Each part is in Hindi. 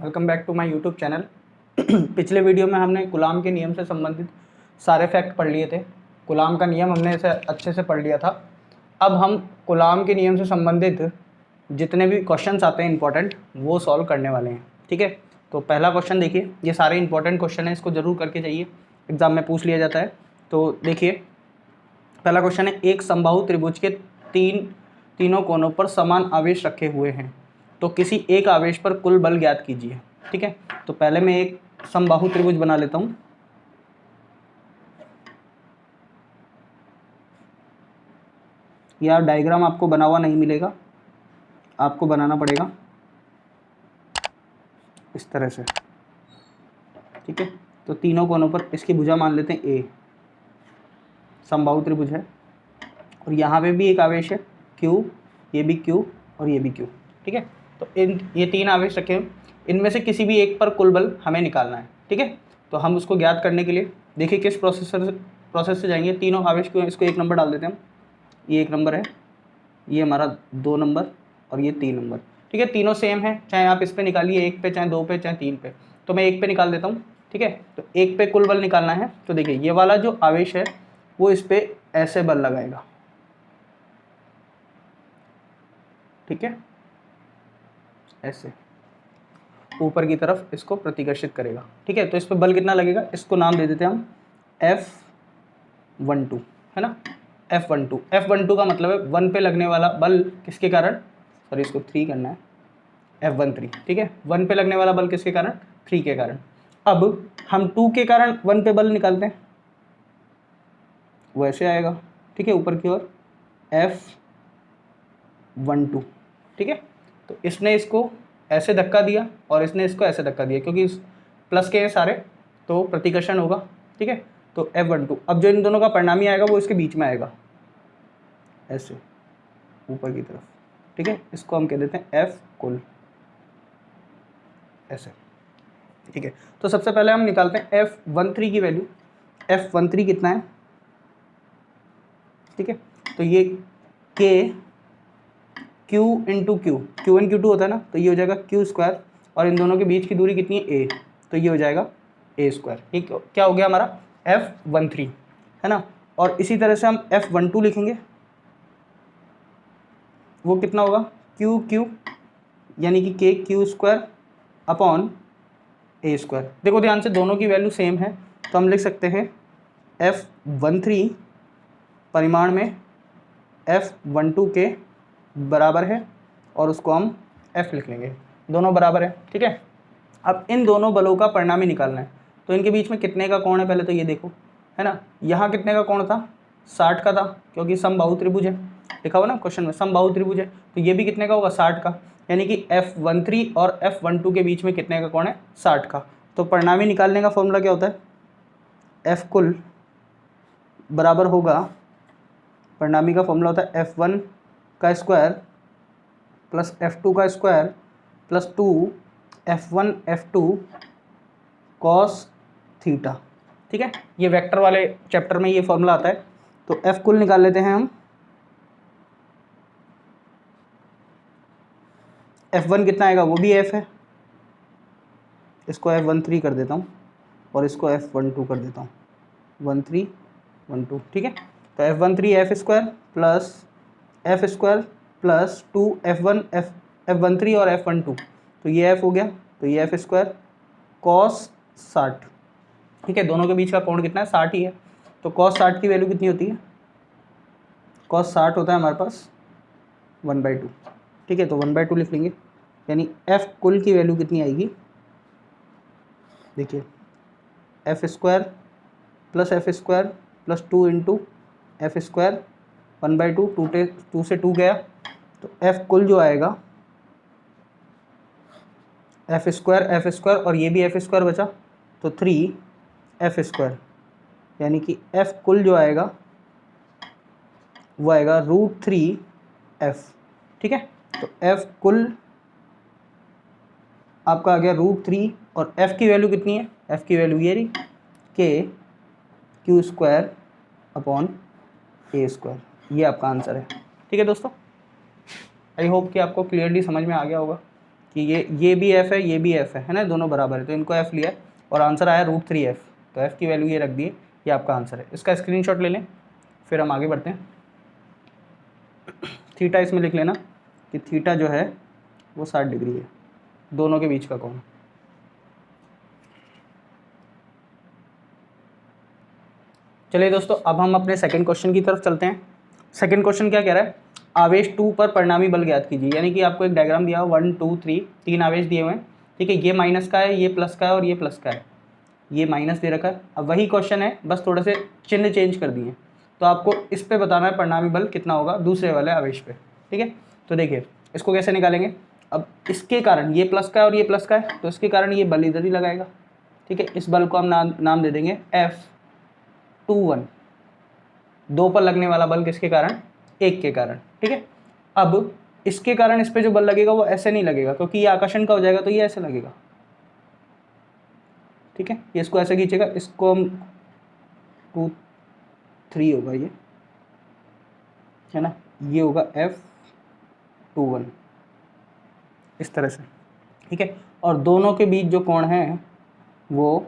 Welcome back to my YouTube channel. पिछले वीडियो में हमने कूलाम के नियम से संबंधित सारे फैक्ट पढ़ लिए थे। कूलाम का नियम हमने इसे अच्छे से पढ़ लिया था। अब हम कूलाम के नियम से संबंधित जितने भी क्वेश्चंस आते हैं इंपॉर्टेंट वो सॉल्व करने वाले हैं। ठीक है, तो पहला क्वेश्चन देखिए, ये सारे इंपॉर्टेंट क्वेश्चन हैं, इसको ज़रूर करके जाइए, एग्जाम में पूछ लिया जाता है। तो देखिए पहला क्वेश्चन है, एक समबाहु त्रिभुज के तीनों कोनों पर समान आवेश रखे हुए हैं, तो किसी एक आवेश पर कुल बल ज्ञात कीजिए। ठीक है, तो पहले मैं एक समबाहु त्रिभुज बना लेता हूं। यार डायग्राम आपको बना हुआ नहीं मिलेगा, आपको बनाना पड़ेगा इस तरह से। ठीक है, तो तीनों कोनों पर इसकी भुजा मान लेते हैं ए, समबाहु त्रिभुज है, और यहाँ पे भी एक आवेश है Q, ये भी Q और ये भी Q। ठीक है, तो ये तीन आवेश रखे हैं, इनमें से किसी भी एक पर कुल बल हमें निकालना है। ठीक है, तो हम उसको ज्ञात करने के लिए देखिए किस प्रोसेस से जाएंगे। तीनों आवेश को इसको 1 नंबर डाल देते हैं हम, ये 1 नंबर है, ये हमारा 2 नंबर और ये 3 नंबर। ठीक है, तीनों सेम है, चाहे आप इस पे निकालिए 1 पे, चाहे 2 पे, चाहे 3 पे, तो मैं 1 पे निकाल देता हूँ। ठीक है, तो 1 पे कुल बल निकालना है, तो देखिए ये वाला जो आवेश है वो इस पे ऐसे बल लगाएगा। ठीक है, ऐसे ऊपर की तरफ इसको प्रतिकर्षित करेगा। ठीक है, तो इस पर बल कितना लगेगा, इसको नाम दे देते हैं हम F12, है ना। F12 का मतलब है 1 पे लगने वाला बल किसके कारण, सॉरी इसको 3 करना है, F13। ठीक है, 1 पे लगने वाला बल किसके कारण, 3 के कारण। अब हम 2 के कारण 1 पे बल निकालते हैं, वो ऐसे आएगा। ठीक है, ऊपर की ओर F12। ठीक है, तो इसने इसको ऐसे धक्का दिया और इसने इसको ऐसे धक्का दिया, क्योंकि प्लस के हैं सारे, तो प्रतिकर्षण होगा। ठीक है, तो F12, अब जो इन दोनों का परिणामी आएगा वो इसके बीच में आएगा, ऐसे ऊपर की तरफ। ठीक है, इसको हम कह देते हैं F कुल, ऐसे। ठीक है, तो सबसे पहले हम निकालते हैं F13 की वैल्यू। F13 कितना है, ठीक है, तो ये K Q into Q, Q1 Q2 होता है ना, तो ये हो जाएगा Q स्क्वायर, और इन दोनों के बीच की दूरी कितनी है A, तो ये हो जाएगा A स्क्वायर। ठीक, क्या हो गया हमारा F13, है ना। और इसी तरह से हम F12 लिखेंगे, वो कितना होगा Q Q, यानी कि K Q square upon A square. देखो ध्यान से, दोनों की वैल्यू सेम है, तो हम लिख सकते हैं F13 परिमाण में F12 के बराबर है, और उसको हम F लिख लेंगे, दोनों बराबर है। ठीक है, अब इन दोनों बलों का परिणामी निकालना है, तो इनके बीच में कितने का कोण है पहले तो ये देखो, है ना। यहाँ कितने का कोण था, 60 का था, क्योंकि समबाहु त्रिभुज है, लिखा हुआ ना क्वेश्चन में समबाहु त्रिभुज है, तो ये भी कितने का होगा, 60 का, यानी कि F13 और F12 के बीच में कितने का कोण है, 60 का। तो परिणामी निकालने का फॉर्मूला क्या होता है, F कुल बराबर होगा, परिणामी का फॉर्मूला होता है F1 का स्क्वायर प्लस F2 का square plus 2 F1 F2 cos theta. ठीक है, ये वेक्टर वाले चैप्टर में ये फॉर्मूला आता है। तो F कुल निकाल लेते हैं हम, F1 कितना आएगा, वो भी F है, इसको F13 कर देता हूँ और इसको F12 कर देता हूँ, 13 12। ठीक है, तो F13 F square plus F square plus 2 F1 F13 और F12, तो ये F हो गया, तो ये F स्क्वायर कॉस 60। ठीक है, दोनों के बीच का कोण कितना है, 60 ही है, तो कॉस 60 की वैल्यू कितनी होती है, कॉस 60 होता है हमारे पास 1/2। ठीक है, तो 1/2 लिख लेंगे, यानी F कुल की वैल्यू कितनी आएगी, देखिए F square plus F square plus 2 into F square 1/2, 2 से 2 गया, तो F कुल जो आएगा F स्क्वायर और ये भी F स्क्वायर बचा, तो 3 F स्क्वायर, यानी कि F कुल जो आएगा वो आएगा √3F। ठीक है, तो F कुल आपका आ गया √3, और F की वैल्यू कितनी है, F की वैल्यू ये रही, K Q square upon A square, ये आपका आंसर है। ठीक है दोस्तों, आई होप कि आपको क्लियरली समझ में आ गया होगा कि ये भी एफ है, ये भी एफ है ना, दोनों बराबर है, तो इनको एफ लिया और आंसर आया √3f। तो एफ की वैल्यू ये रख दिए, ये आपका आंसर है। इसका स्क्रीनशॉट ले लें, फिर हम आगे बढ़ते हैं। थीटा इसमें लिख लेना कि थीटा जो है वो 60 डिग्री है, दोनों के बीच का कोण। चलिए दोस्तों, अब हम अपने सेकंड क्वेश्चन की तरफ चलते हैं। सेकंड क्वेश्चन क्या कह रहा है, आवेश 2 पर परिणामी बल ज्ञात कीजिए। यानी कि आपको एक डायग्राम दिया हुआ 1 2 3 तीन आवेश दिए हुए हैं, ठीक है। ये माइनस का है, ये प्लस का है और ये प्लस का है, ये माइनस दे रखा है। अब वही क्वेश्चन है, बस थोड़े से चिन्ह चेंज कर दिए। तो आपको इस पे बताना है परिणामी बल कितना होगा दूसरे वाले आवेश पे, ठीक है। तो देखिए इसको कैसे निकालेंगे। अब इसके कारण ये प्लस का है और ये प्लस का है, तो इसके कारण ये बल इधर ही लगाएगा, ठीक है। इस बल को हम नाम दे देंगे F21। 2 पर लगने वाला बल किसके कारण, 1 के कारण, ठीक है। अब इसके कारण इस पे जो बल लगेगा वो ऐसे नहीं लगेगा, क्योंकि ये आकर्षण का हो जाएगा, तो ये ऐसे लगेगा, ठीक है। ये इसको ऐसे खींचेगा, इसको हम 2 3 होगा ये, है ना, ये होगा F21 इस तरह से, ठीक है। और दोनों के बीच जो कोण है वो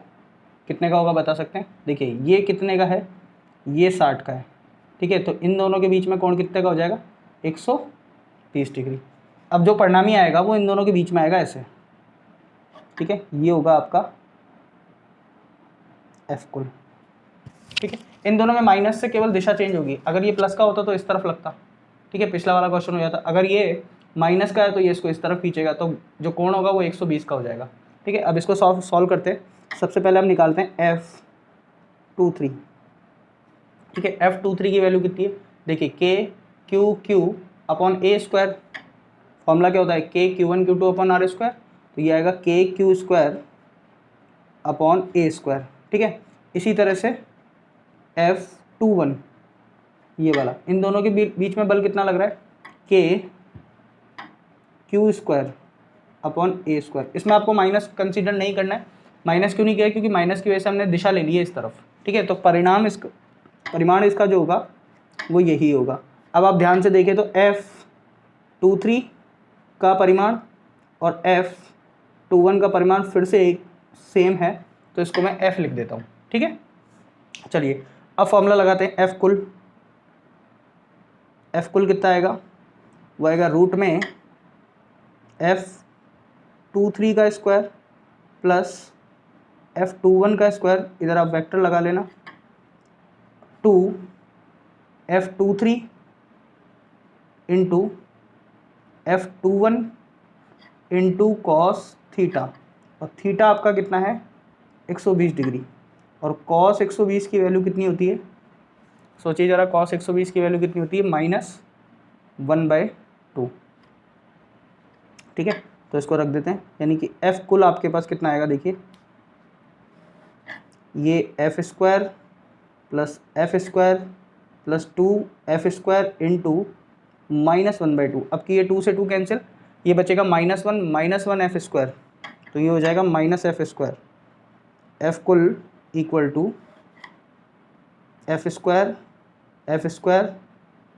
कितने का होगा बता सकते हैं। देखिए ये कितने का है, ये 60 का है, ठीक है। तो इन दोनों के बीच में कोण कितने का हो जाएगा, 130 डिग्री। अब जो परिणामी आएगा वो इन दोनों के बीच में आएगा ऐसे, ठीक है। ये होगा आपका F कुल, ठीक है। इन दोनों में माइनस से केवल दिशा चेंज होगी। अगर ये प्लस का होता तो इस तरफ लगता, ठीक है, पिछला वाला क्वेश्चन हो जाता। अगर ये माइनस का है तो ये इसको इस तरफ खींचेगा, तो जो कोण होगा वो 120 का हो जाएगा, ठीक है। अब इसको सॉल्व करते हैं। सबसे पहले हम निकालते हैं F23, ठीक है। F23 की वैल्यू कितनी है, देखिए KQQ/A²। फॉर्मूला क्या होता है, KQ1Q2/R²। तो ये आएगा KQ²/A², ठीक है। इसी तरह से F21 ये वाला, इन दोनों के बीच में बल कितना लग रहा है, KQ²/A²। इसमें आपको माइनस कंसीडर नहीं करना है। माइनस क्यों नहीं किया, क्योंकि माइनस की वजह से हमने दिशा ले ली है इस तरफ, ठीक है। तो परिमाण इसका जो होगा वो यही होगा। अब आप ध्यान से देखें तो F23 का परिमाण और F21 का परिमाण फिर से एक सेम है, तो इसको मैं F लिख देता हूँ, ठीक है। चलिए अब फॉर्मूला लगाते हैं। F कुल कितना आएगा, वो आएगा रूट में F23 का स्क्वायर प्लस F21 का स्क्वायर, इधर आप वेक्टर लगा लेना, 2 F23 into F21 into cos theta. और थीटा आपका कितना है, 120 डिग्री। और कॉस 120 की वैल्यू कितनी होती है, सोचिए ज़रा, कॉस 120 की वैल्यू कितनी होती है, -1/2, ठीक है। तो इसको रख देते हैं, यानी कि F कुल आपके पास कितना आएगा, देखिए ये F² plus F² plus 2F² into -1/2। अब कि ये 2 से 2 कैंसिल, ये बचेगा -1 -1 F², तो ये हो जाएगा -F²। F कुल equal to F²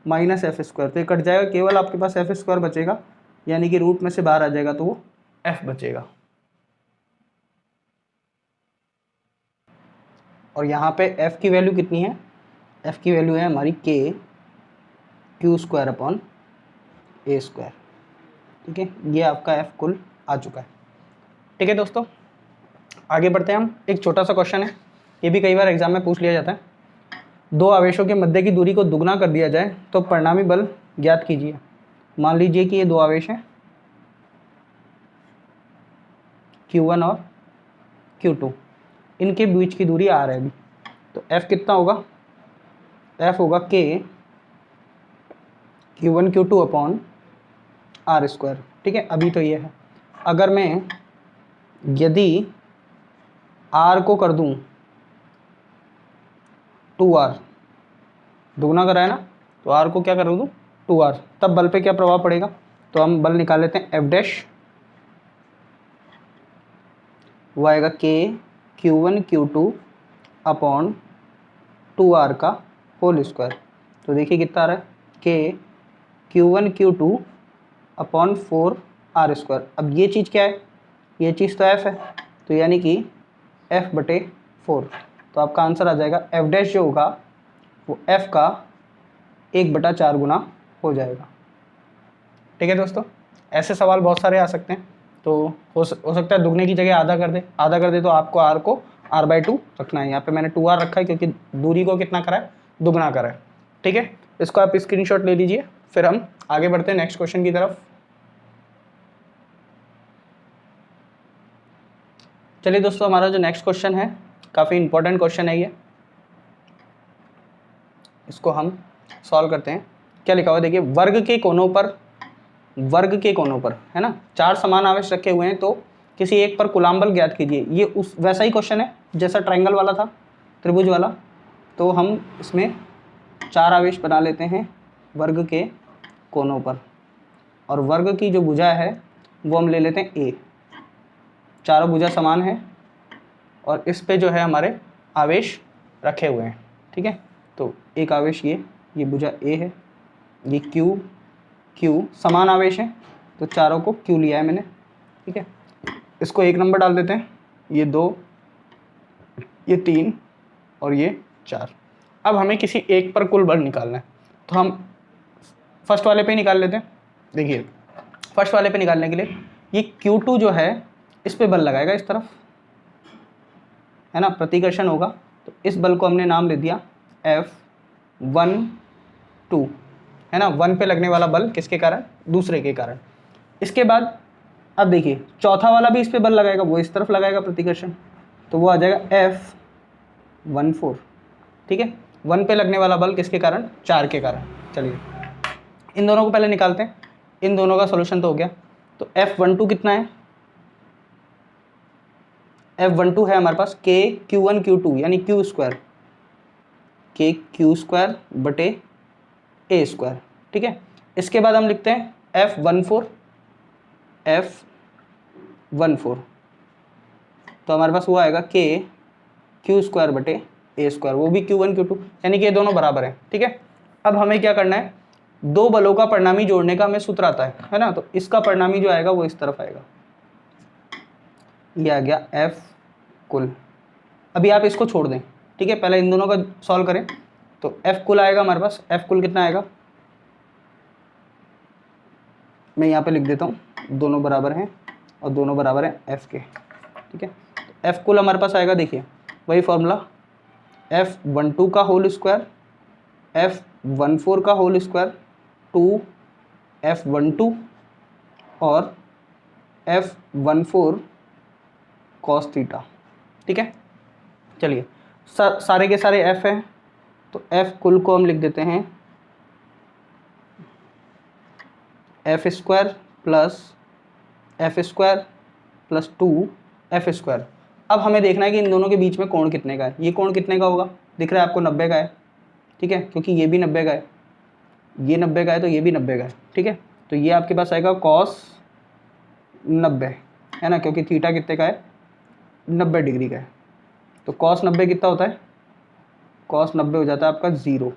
minus F², तो ये कट जाएगा, केवल आपके पास F² बचेगा, यानी कि रूट में से बाहर आ जाएगा, तो वो F बचेगा। और यहाँ पे F की वैल्यू कितनी है, F की वैल्यू है हमारी KQ²/A², ठीक है। ये आपका F कुल आ चुका है, ठीक है दोस्तों। आगे बढ़ते हैं हम। एक छोटा सा क्वेश्चन है, ये भी कई बार एग्जाम में पूछ लिया जाता है। 2 आवेशों के मध्य की दूरी को दुगना कर दिया जाए तो परिणामी बल ज्ञात कीजिए। मान लीजिए कि ये 2 आवेश हैं, Q1 और Q2, इनके बीच की दूरी R है अभी। तो F कितना होगा, F होगा KQ1Q2/R², ठीक है। अभी तो ये है, अगर मैं यदि R को कर दूं 2R, दुगना करा है ना, तो R को क्या कर दूं 2R, तब बल पे क्या प्रभाव पड़ेगा। तो हम बल निकाल लेते हैं, F' वो आएगा KQ1Q2/2R का होल स्क्वायर। तो देखिए कितना आ रहा है, KQ1Q2/4 आर स्क्वायर। अब ये चीज़ क्या है, ये चीज़ तो एफ है, तो यानी कि f/4। तो आपका आंसर आ जाएगा एफ डैश जो होगा वो f का 1/4 गुना हो जाएगा। ठीक है दोस्तों, ऐसे सवाल बहुत सारे आ सकते हैं। तो हो सकता है दुगने की जगह आधा कर दे तो आपको r को r/2 रखना है। यहाँ पे मैंने 2r रखा है क्योंकि दूरी को कितना करा है, दुगना करा है। ठीक है, इसको आप स्क्रीनशॉट ले लीजिए। फिर हम आगे बढ़ते हैं नेक्स्ट क्वेश्चन की तरफ। चलिए दोस्तों, हमारा जो नेक्स्ट क्वेश्चन है काफ़ी इंपॉर्टेंट क्वेश्चन है ये, इसको हम सॉल्व करते हैं। क्या लिखा हुआ देखिए, वर्ग के कोनों पर है ना 4 समान आवेश रखे हुए हैं, तो किसी एक पर कूलाम बल ज्ञात कीजिए। ये उस वैसा ही क्वेश्चन है जैसा ट्रायंगल वाला था, त्रिभुज वाला। तो हम इसमें 4 आवेश बना लेते हैं वर्ग के कोनों पर, और वर्ग की जो भुजा है वो हम ले लेते हैं ए। चारों भुजा समान है और इस पे जो है हमारे आवेश रखे हुए हैं। ठीक है, तो एक आवेश ये भुजा ए है, ये क्यू समान आवेश है, तो चारों को क्यू लिया है मैंने। ठीक है, इसको 1 नंबर डाल देते हैं, ये 2, ये 3 और ये 4। अब हमें किसी एक पर कुल बल निकालना है, तो हम फर्स्ट वाले पे निकाल लेते हैं। देखिए, फर्स्ट वाले पे निकालने के लिए ये Q2 जो है इस पे बल लगाएगा, इस तरफ है ना, प्रतिकर्षण होगा। तो इस बल को हमने नाम ले दिया F1 2 है ना, 1 पे लगने वाला बल किसके कारण, दूसरे के कारण। इसके बाद अब देखिए चौथा वाला भी इस पे बल लगाएगा, वो इस तरफ लगाएगा प्रतिकर्षण, तो वो आ जाएगा F14। ठीक है, 1 पे लगने वाला बल किसके कारण, 4 के कारण। चलिए इन दोनों को पहले निकालते हैं, इन दोनों का सॉल्यूशन तो हो गया। तो F12 कितना है, F12 है हमारे पास KQ1 Q2 यानी Q स्क्वायर, KQ² बटे A स्क्वायर। ठीक है, इसके बाद हम लिखते हैं F14 तो हमारे पास वो आएगा KQ² बटे A स्क्वायर, वो भी Q1 Q2 यानी कि ये दोनों बराबर हैं। ठीक है, अब हमें क्या करना है, दो बलों का परिणामी जोड़ने का हमें सूत्र आता है ना, तो इसका परिणामी जो आएगा वो इस तरफ आएगा, ये आ गया F कुल। अभी आप इसको छोड़ दें, ठीक है, पहले इन दोनों का सॉल्व करें। तो F कुल आएगा हमारे पास, F कुल कितना आएगा, मैं यहाँ पे लिख देता हूँ, दोनों बराबर हैं और दोनों बराबर हैं F के। ठीक है, तो F कुल हमारे पास आएगा, देखिए वही फॉर्मूला, F12 का होल स्क्वायर F14 का होल स्क्वायर 2F12 और F14 cos थीटा। ठीक है, चलिए सारे के सारे F हैं, तो F कुल को हम लिख देते हैं F square plus 2F square. अब हमें देखना है कि इन दोनों के बीच में कोण कितने का है। ये कोण कितने का होगा, दिख रहा है आपको 90 का है। ठीक है, क्योंकि ये भी 90 का है, ये 90 का है, तो ये भी 90 का है। ठीक है, तो ये आपके पास आएगा cos 90 है ना, क्योंकि थीटा कितने का है, 90 डिग्री का है। तो cos 90 कितना होता है, cos 90 हो जाता है आपका 0।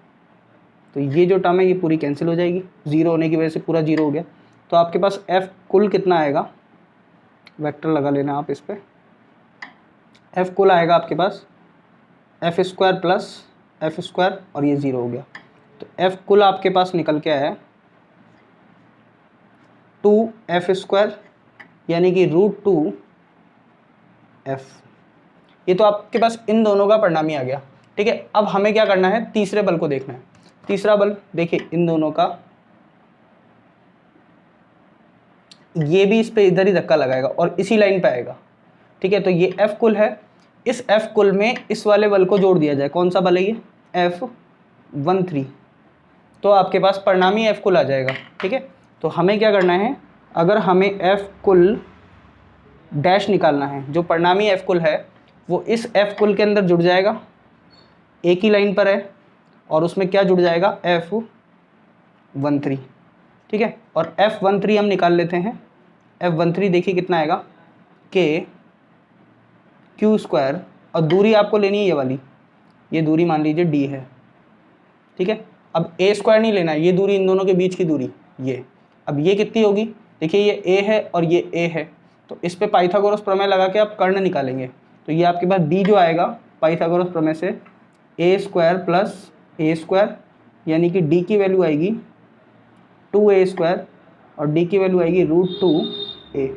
तो ये जो टर्म है ये पूरी कैंसिल हो जाएगी, 0 होने की वजह से पूरा 0 हो गया। तो आपके पास F कुल कितना आएगा, वेक्टर लगा लेना आप इस पर, F कुल आएगा आपके पास F square plus F square और ये 0 हो गया। तो F कुल आपके पास निकल के आया 2F स्क्वायर यानी कि √2F। ये तो आपके पास इन दोनों का परिणामी आ गया। ठीक है, अब हमें क्या करना है, तीसरे बल को देखना है। तीसरा बल देखिए इन दोनों का, ये भी इस पे इधर ही धक्का लगाएगा और इसी लाइन पे आएगा। ठीक है, तो ये F कुल है, इस F कुल में इस वाले बल को जोड़ दिया जाए। कौन सा बल है ये, F13, तो आपके पास परिणामी F कुल आ जाएगा। ठीक है, तो हमें क्या करना है, अगर हमें F कुल डैश निकालना है, जो परिणामी F कुल है वो इस F कुल के अंदर जुड़ जाएगा, एक ही लाइन पर है, और उसमें क्या जुड़ जाएगा, F13। ठीक है, और F13 हम निकाल लेते हैं। F13 देखिए कितना आएगा, KQ² और दूरी आपको लेनी है ये वाली, ये दूरी मान लीजिए D है। ठीक है, अब A स्क्वायर नहीं लेना है, ये दूरी इन दोनों के बीच की दूरी ये, अब ये कितनी होगी, देखिए ये a है और ये a है, तो इस पे पाइथागोरस प्रमेय लगा के आप कर्ण निकालेंगे, तो ये आपके पास d जो आएगा पाइथागोरस प्रमेय से a square plus a square, यानी कि d की वैल्यू आएगी 2a स्क्वायर और d की वैल्यू आएगी √2a।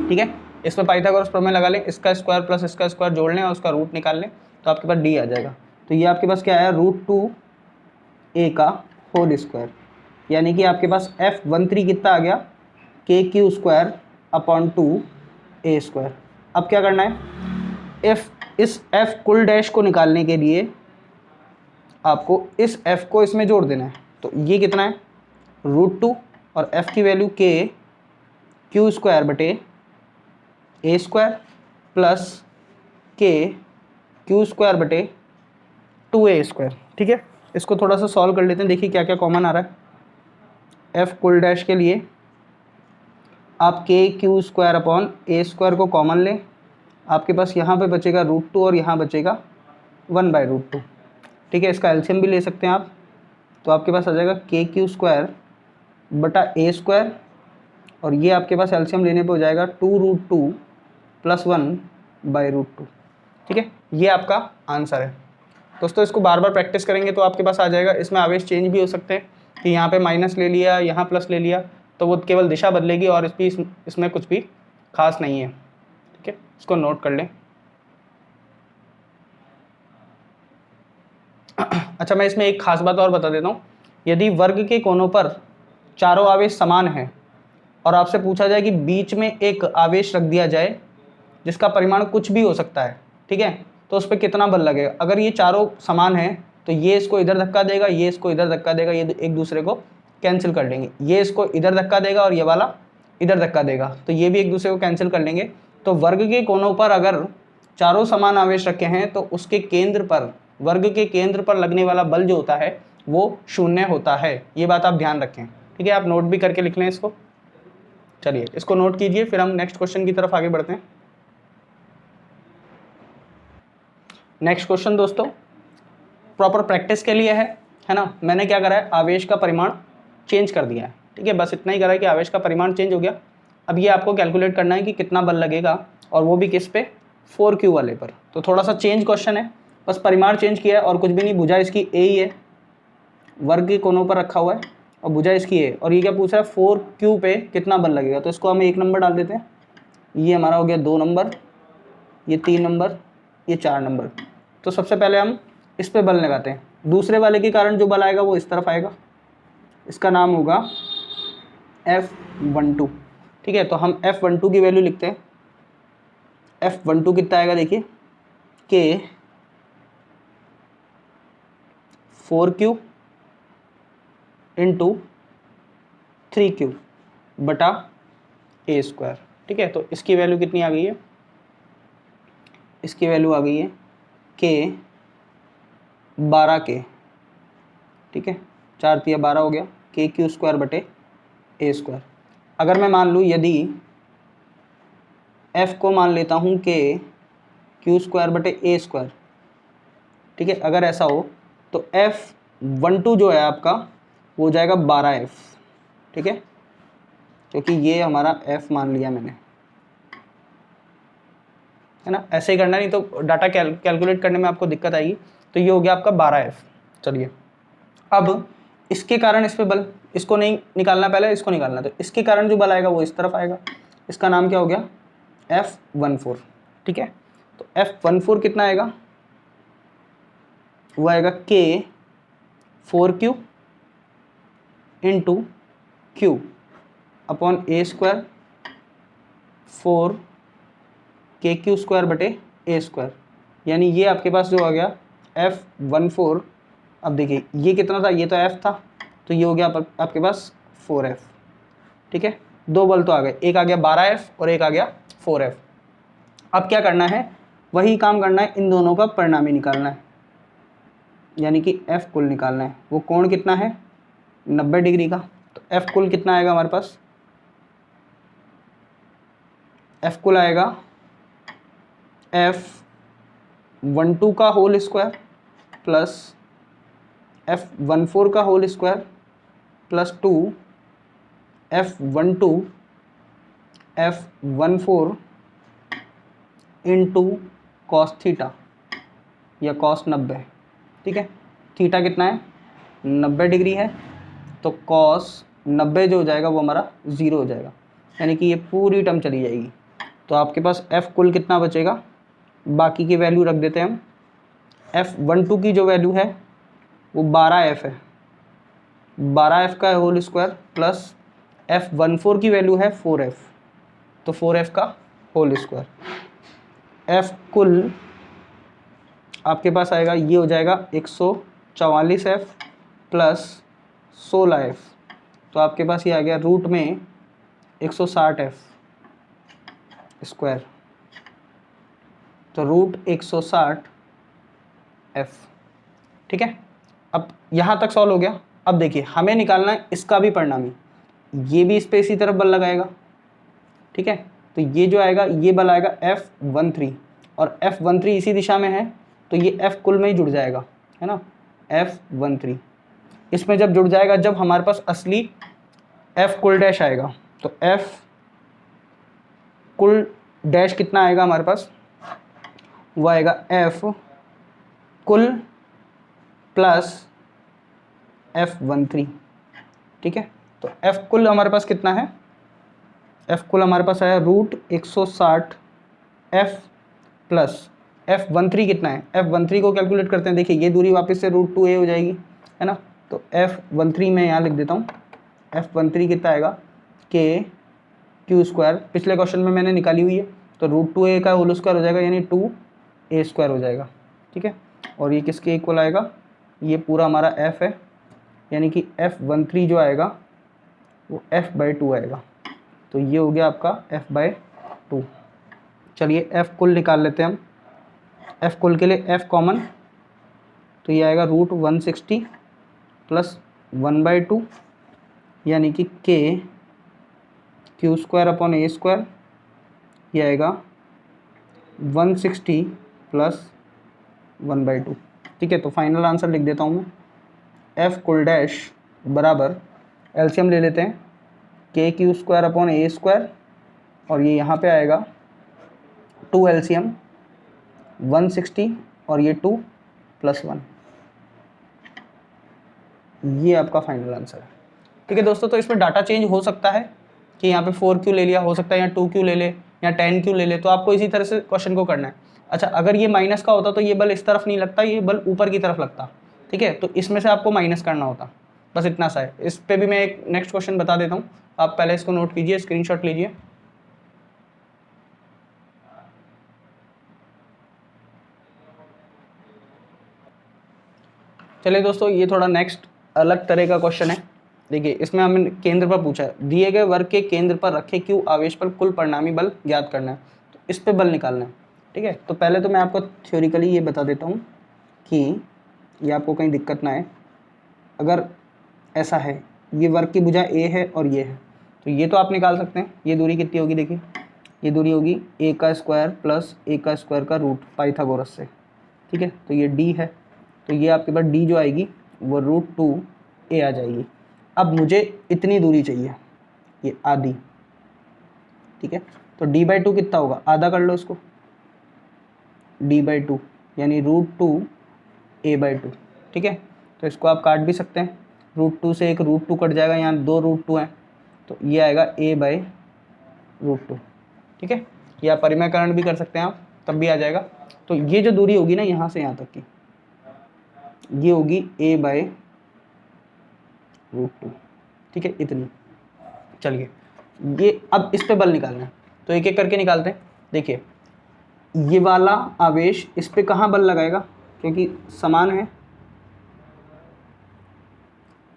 ठीक है, इसमें पाइथागोरस प्रमेय लगा लें, इसका स्क्वायर प्लस इसका स्क्वायर जोड़ लें और उसका रूट निकाल लें, तो आपके पास d आ जाएगा। तो ये आपके पास क्या आया, √2a का होल स्क्वायर, यानी कि आपके पास F13 कितना आ गया, KQ square upon 2a square. अब क्या करना है, इस F कुल डैश को निकालने के लिए आपको इस F को इसमें जोड़ देना है, तो ये कितना है √2 और F की वैल्यू KQ स्क्वायर बटे a square plus KQ square बटे 2a स्क्वायर। ठीक है, इसको थोड़ा सा सॉल्व कर लेते हैं, देखिए क्या क्या कॉमन आ रहा है। F कुल डैश के लिए आप KQ square upon a square को कॉमन लें, आपके पास यहाँ पे बचेगा √2 और यहाँ बचेगा 1/√2। ठीक है, इसका एलसीएम भी ले सकते हैं आप, तो आपके पास आ जाएगा KQ स्क्वायर बटा a स्क्वायर, और ये आपके पास एलसीएम लेने पे हो जाएगा 2√2 + 1/√2। ठीक है, ये आपका आंसर है दोस्तों। इसको बार बार प्रैक्टिस करेंगे तो आपके पास आ जाएगा। इसमें आवेश चेंज भी हो सकते हैं कि यहाँ पे माइनस ले लिया, यहाँ प्लस ले लिया, तो वो केवल दिशा बदलेगी और इसमें कुछ भी खास नहीं है। ठीक है, इसको नोट कर लें। अच्छा, मैं इसमें एक खास बात और बता देता हूँ, यदि वर्ग के कोनों पर चारों आवेश समान हैं और आपसे पूछा जाए कि बीच में एक आवेश रख दिया जाए जिसका परिमाण कुछ भी हो सकता है, ठीक है, तो उस पर कितना बल लगेगा। अगर ये चारों समान हैं तो ये इसको इधर धक्का देगा, ये इसको इधर धक्का देगा, ये एक दूसरे को कैंसिल कर लेंगे, ये इसको इधर धक्का देगा और ये वाला इधर धक्का देगा, तो ये भी एक दूसरे को कैंसिल कर लेंगे। तो वर्ग के कोनों पर अगर चारों समान आवेश रखे हैं तो उसके केंद्र पर, वर्ग के केंद्र पर लगने वाला बल जो होता है वो 0 होता है। ये बात आप ध्यान रखें। ठीक है, आप नोट भी करके लिख लें इसको। चलिए इसको नोट कीजिए, फिर हम नेक्स्ट क्वेश्चन की तरफ आगे बढ़ते हैं। नेक्स्ट क्वेश्चन दोस्तों प्रॉपर प्रैक्टिस के लिए है ना। मैंने क्या करा है, आवेश का परिमाण चेंज कर दिया है। ठीक है, बस इतना ही करा है कि आवेश का परिमाण चेंज हो गया। अब ये आपको कैलकुलेट करना है कि कितना बल लगेगा, और वो भी किस पे, 4Q वाले पर। तो थोड़ा सा चेंज क्वेश्चन है, बस परिमाण चेंज किया है और कुछ भी नहीं। भुजा इसकी a ही है, वर्ग के कोनों पर रखा हुआ है और भुजा इसकी a, और ये क्या पूछ रहा है 4Q पे कितना बल लगेगा। तो इसको हम 1 नंबर डाल देते हैं, ये हमारा हो गया 2 नंबर, ये 3 नंबर, ये 4 नंबर। तो सबसे पहले हम इस पे बल लगाते हैं। दूसरे वाले के कारण जो बल आएगा वो इस तरफ आएगा, इसका नाम होगा F12। ठीक है, तो हम F12 की वैल्यू लिखते हैं। F12 कितना आएगा, देखिए K 4Q × 3Q बटा a स्क्वायर। ठीक है, तो इसकी वैल्यू कितनी आ गई है, इसकी वैल्यू आ गई है K 12K। ठीक है, 4 × 12 हो गया, KQ स्क्वायर बटे a स्क्वायर। अगर मैं मान लूँ, यदि F को मान लेता हूँ KQ स्क्वायर बटे a स्क्वायर, ठीक है, अगर ऐसा हो तो F12 जो है आपका वो हो जाएगा 12F। ठीक है, क्योंकि ये हमारा F मान लिया मैंने, है ना। ऐसे ही करना, नहीं तो डाटा कैलकुलेट करने में आपको दिक्कत आएगी। तो ये हो गया आपका 12F। चलिए, अब इसके कारण इस पे बल, इसको नहीं निकालना, पहले इसको निकालना। तो इसके कारण जो बल आएगा वो इस तरफ आएगा, इसका नाम क्या हो गया, F14। ठीक है, तो F14 कितना आएगा, वो आएगा K 4Q × Q upon a square 4KQ square बटे a स्क्वायर। यानी ये आपके पास जो आ गया F14। अब देखिए ये कितना था, ये तो F था, तो ये हो गया आपके पास 4F। ठीक है, दो बल तो आ गए, एक आ गया 12F और एक आ गया 4F। अब क्या करना है, वही काम करना है, इन दोनों का परिणामी निकालना है, यानी कि F कुल निकालना है। वो कोण कितना है, 90 डिग्री का। तो F कुल कितना आएगा हमारे पास, F कुल आएगा F12 का होल स्क्वायर प्लस F14 का whole square plus 2 F12 F14 into cos theta या कॉस 90, ठीक है। थीटा कितना है, 90 डिग्री है, तो कॉस 90 जो हो जाएगा वो हमारा 0 हो जाएगा, यानी कि ये पूरी टर्म चली जाएगी। तो आपके पास F कुल कितना बचेगा, बाकी की वैल्यू रख देते हैं हम। F12 की जो वैल्यू है वो 12F है, 12F का होल स्क्वायर प्लस F14 की वैल्यू है 4F, तो 4F का होल स्क्वायर। F कुल आपके पास आएगा, ये हो जाएगा 144F प्लस 16F, तो आपके पास ये आ गया रूट में 160F स्क्वायर, तो रूट 160F, ठीक है। अब यहाँ तक सॉल्व हो गया। अब देखिए हमें निकालना है इसका भी परिणामी, ये भी इस पे इसी तरफ बल लगाएगा, ठीक है। तो ये जो आएगा ये बल आएगा F13 और F13 इसी दिशा में है, तो ये F कुल में ही जुड़ जाएगा, है ना। F13 इसमें जब जुड़ जाएगा, जब हमारे पास असली F कुल डैश आएगा, तो F कुल डैश कितना आएगा हमारे पास, वो आएगा F कुल प्लस F13, ठीक है। तो F कुल हमारे पास कितना है, F कुल हमारे पास आया रूट 160F प्लस F13 कितना है, F13 को कैलकुलेट करते हैं। देखिए ये दूरी वापस से रूट 2a हो जाएगी, है ना। तो F13 में यहाँ लिख देता हूँ, F13 कितना आएगा k क्यू स्क्वायर, पिछले क्वेश्चन में मैंने निकाली हुई है, तो रूट 2a का होल स्क्वायर हो जाएगा, यानी 2a स्क्वायर हो जाएगा, ठीक है। और ये किसके इक्वल आएगा, ये पूरा हमारा F है, यानी कि F13 जो आएगा वो F/2 आएगा, तो ये हो गया आपका F/2। चलिए F कुल निकाल लेते हैं हम। F कुल के लिए F कॉमन, तो ये आएगा रूट 160 प्लस 1/2, यानी कि k Q square upon a square, ये आएगा 160 प्लस 1/2, ठीक है। तो फाइनल आंसर लिख देता हूँ मैं, F कुल डैश बराबर, एलसीएम ले लेते हैं, k Q square upon a square, और ये यहाँ पे आएगा 2 एलसीएम 160 और ये 2 प्लस 1, ये आपका फाइनल आंसर है, ठीक है दोस्तों। तो इसमें डाटा चेंज हो सकता है कि यहाँ पे 4Q ले लिया, हो सकता है यहाँ 2Q ले ले या 10Q ले ले, तो आपको इसी तरह से क्वेश्चन को करना है। अच्छा, अगर ये माइनस का होता तो ये बल इस तरफ नहीं लगता, ये बल ऊपर की तरफ लगता, ठीक है। तो इसमें से आपको माइनस करना होता, बस इतना सा है। इस पे भी मैं एक नेक्स्ट क्वेश्चन बता देता हूँ, आप पहले इसको नोट कीजिए, स्क्रीनशॉट लीजिए। चलिए दोस्तों, ये थोड़ा नेक्स्ट अलग तरह का क्वेश्चन है। देखिए इसमें हमें केंद्र पर पूछा है, दिए गए वर्ग के केंद्र पर रखे क्यू आवेश पर कुल परिणामी बल ज्ञात करना है, तो इस पे बल निकालना है, ठीक है। तो पहले तो मैं आपको थ्योरिकली ये बता देता हूँ कि ये आपको कहीं दिक्कत ना आए। अगर ऐसा है, ये वर्ग की भुजा a है और ये है, तो ये तो आप निकाल सकते हैं। ये दूरी कितनी होगी, देखिए ये दूरी होगी a का स्क्वायर प्लस a का स्क्वायर का रूट पाइथागोरस से, ठीक है। तो ये d है, तो ये आपके पास d जो आएगी वो रूट 2a आ जाएगी। अब मुझे इतनी दूरी चाहिए, ये आधी, ठीक है। तो d/2 कितना होगा, आधा कर लो इसको, d/2 यानी रूट 2a/2, ठीक है। तो इसको आप काट भी सकते हैं, रूट 2 से एक रूट 2 कट जाएगा, यहाँ 2 रूट 2 हैं, तो ये आएगा a/√2, ठीक है। या परिमेयकरण भी कर सकते हैं आप, तब भी आ जाएगा। तो ये जो दूरी होगी ना यहाँ से यहाँ तक की, ये होगी a/√2, ठीक है, इतनी। चलिए ये अब इस पे बल निकालना है, तो एक एक करके निकालते हैं। देखिए ये वाला आवेश इस पे कहाँ बल लगाएगा, क्योंकि समान है,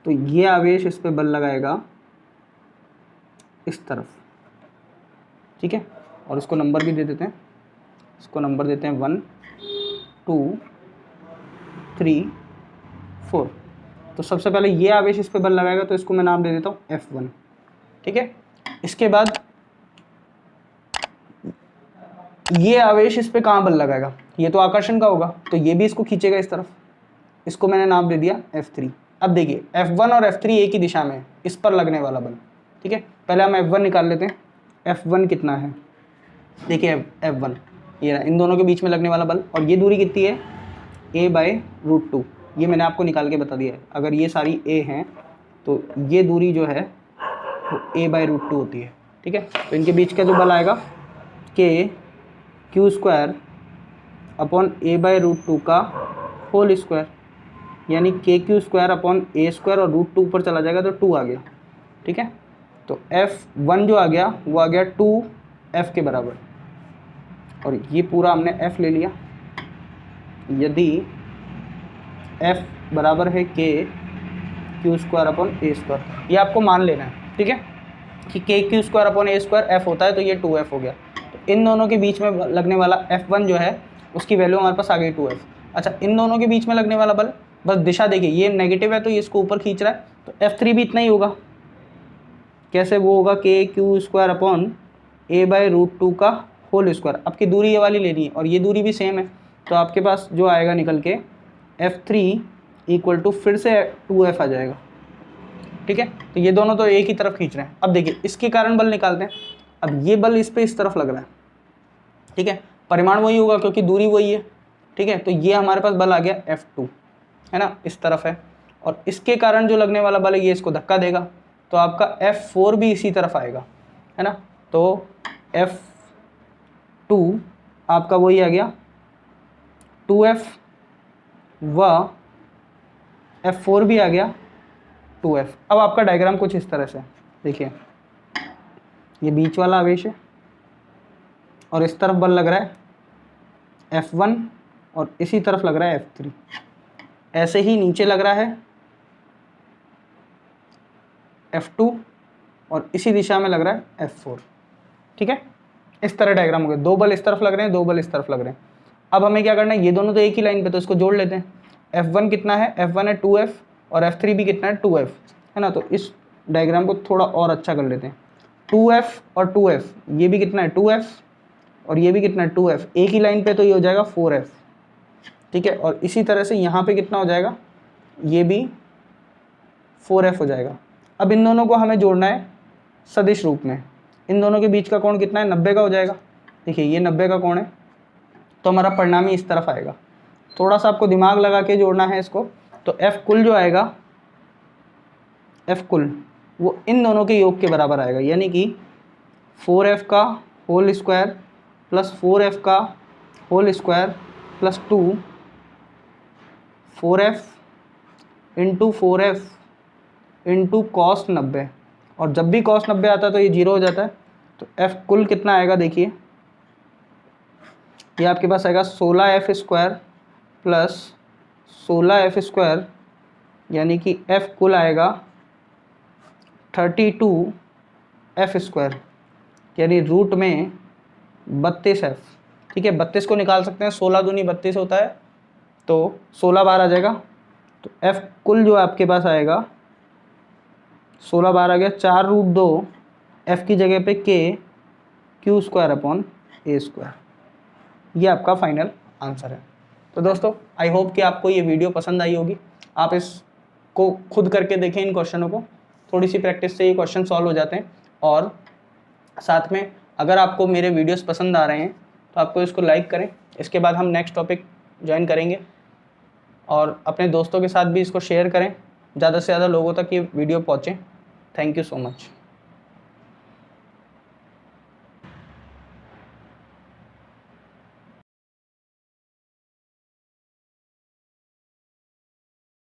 तो ये आवेश इस पे बल लगाएगा इस तरफ, ठीक है। और इसको नंबर भी दे देते हैं, इसको नंबर देते हैं 1 2 3 4। तो सबसे पहले ये आवेश इस पे बल लगाएगा, तो इसको मैं नाम दे देता हूँ F1, ठीक है। इसके बाद ये आवेश इस पे कहाँ बल लगाएगा, ये तो आकर्षण का होगा, तो ये भी इसको खींचेगा इस तरफ, इसको मैंने नाम दे दिया F3। अब देखिए F1 और F3 एक ही दिशा में है, इस पर लगने वाला बल, ठीक है, पहले हम F1 निकाल लेते हैं। F1 कितना है, देखिए F1 ये इन दोनों के बीच में लगने वाला बल, और ये दूरी कितनी है a/√2, ये मैंने आपको निकाल के बता दिया है। अगर ये सारी a हैं तो ये दूरी जो है वो a/√2 होती है, ठीक है। तो इनके बीच का जो बल आएगा kq² अपॉन a/√2 का होल स्क्वायर, यानी kq² अपॉन a² और √2 ऊपर चला जाएगा तो 2 आ गया, ठीक है। तो F1 जो आ गया वो आ गया 2F के बराबर, और ये पूरा हमने F ले लिया। यदि F बराबर है kq² अपॉन a², ये आपको मान लेना है, ठीक है, कि kq² अपॉन a² F होता है, तो ये 2F हो गया। तो इन दोनों के बीच में लगने वाला F1 जो है उसकी वैल्यू हमारे पास आ गई 2F। अच्छा, इन दोनों के बीच में लगने वाला बल, बस दिशा देखिए, ये नेगेटिव है तो ये इसको ऊपर खींच रहा है, तो F3 भी इतना ही होगा। कैसे वो होगा, kq² अपॉन a/√2 का होल स्क्वायर। आपकी दूरी ये वाली लेनी है और ये दूरी भी सेम है, तो आपके पास जो आएगा निकल के F3 इक्वल टू फिर से 2F आ जाएगा, ठीक है। तो ये दोनों तो एक ही तरफ खींच रहे हैं। अब देखिए इसके कारण बल निकालते हैं। अब ये बल इस पे इस तरफ लग रहा है, ठीक है, परिमाण वही होगा क्योंकि दूरी वही है, ठीक है। तो ये हमारे पास बल आ गया F2, है ना, इस तरफ है, और इसके कारण जो लगने वाला बल है ये इसको धक्का देगा, तो आपका F4 भी इसी तरफ आएगा, है ना। तो F2 आपका वही आ गया 2F, व F4 भी आ गया 2F। अब आपका डायग्राम कुछ इस तरह से देखिए, ये बीच वाला आवेश है और इस तरफ बल लग रहा है F1 और इसी तरफ लग रहा है F3। ऐसे ही नीचे लग रहा है F2 और इसी दिशा में लग रहा है F4, ठीक है। इस तरह डायग्राम हो गया, दो बल इस तरफ लग रहे हैं, दो बल इस तरफ लग रहे हैं। अब हमें क्या करना है, ये दोनों तो एक ही लाइन पे, तो इसको जोड़ लेते हैं। F1 कितना है, F1 है 2F और F3 भी कितना है 2F, है ना। तो इस डायग्राम को थोड़ा और अच्छा कर लेते हैं। 2F और 2F, ये भी कितना है 2F और ये भी कितना है 2F, एक ही लाइन पे, तो ये हो जाएगा 4F, ठीक है। और इसी तरह से यहाँ पे कितना हो जाएगा, ये भी 4F हो जाएगा। अब इन दोनों को हमें जोड़ना है सदिश रूप में। इन दोनों के बीच का कोण कितना है, 90 का हो जाएगा। देखिए ये 90 का कोण है, तो हमारा परिणामी इस तरफ आएगा। थोड़ा सा आपको दिमाग लगा के जोड़ना है इसको। तो F कुल जो आएगा, F कुल वो इन दोनों के योग के बराबर आएगा, यानी कि 4F का होल स्क्वायर प्लस 4F का whole square plus 2 4F into 4F into cos 90, और जब भी कॉस 90 आता है तो ये 0 हो जाता है। तो F कुल कितना आएगा, देखिए ये आपके पास आएगा 16F² प्लस 16F², यानी कि F कुल आएगा 32F², यानी रूट में 32F, ठीक है। 32 को निकाल सकते हैं, 16 दूनी 32 होता है, तो 16 बार आ जाएगा। तो F कुल जो आपके पास आएगा 16 बार आ गया, 4√2 F की जगह पे kq² अपॉन a²। ये आपका फाइनल आंसर है। तो दोस्तों आई होप कि आपको ये वीडियो पसंद आई होगी। आप इसको खुद करके देखें, इन क्वेश्चनों को, थोड़ी सी प्रैक्टिस से ये क्वेश्चन सॉल्व हो जाते हैं। और साथ में अगर आपको मेरे वीडियोस पसंद आ रहे हैं तो आपको इसको लाइक करें। इसके बाद हम नेक्स्ट टॉपिक ज्वाइन करेंगे, और अपने दोस्तों के साथ भी इसको शेयर करें, ज़्यादा से ज़्यादा लोगों तक ये वीडियो पहुँचे। Thank you so much.